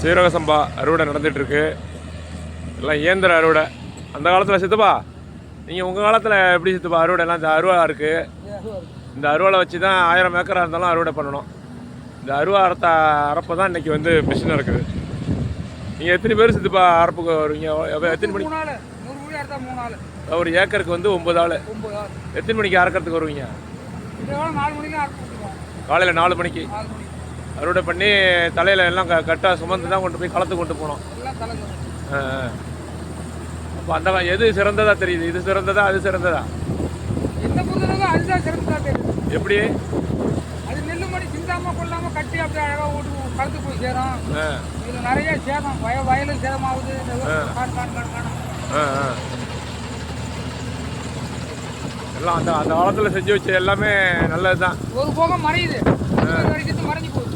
சீரக சம்பா அறுவடை நடந்துகிட்ருக்கு. எல்லாம் இயந்திர அறுவடை. அந்த காலத்தில் சித்தப்பா நீங்கள் உங்கள் காலத்தில் எப்படி சித்தப்பா அறுவடைலாம் இந்த அருவா இருக்குது? இந்த அருவாலை வச்சு தான் 1000 ஏக்கராக இருந்தாலும் அறுவடை பண்ணணும். இந்த அருவா அறப்போ தான் இன்றைக்கி வந்து மிஷின் இருக்குது. நீங்கள் எத்தனை பேர் சித்தப்பா அறப்புக்கு வருவீங்க? எத்தனை மணி? ஒரு ஏக்கருக்கு வந்து 9 ஆள். எத்தனை மணிக்கு அறக்கிறதுக்கு வருவீங்க? காலையில் 4 மணிக்கு அறுவடை பண்ணி தலையில் எல்லாம் கட்டாக சுமந்து தான் கொண்டு போய் களத்துக்கு கொண்டு போனோம். அப்போ அந்த எது சிறந்ததா தெரியுது? இது சிறந்ததா அது சிறந்ததா? எப்படி? அது நெல்லு மணி சிந்தாம கொள்ளாம கட்டி அப்படியே அழகா ஓட்டு களத்துக்கு போய் சேரும். இது நிறைய சேதம், வயலும் சேதமாகுது. எல்லாம் அந்த அந்த காலத்தில் செஞ்சு வச்ச எல்லாமே நல்லது தான். ஒரு போகம் மறையுது, மறைஞ்சு போகுது.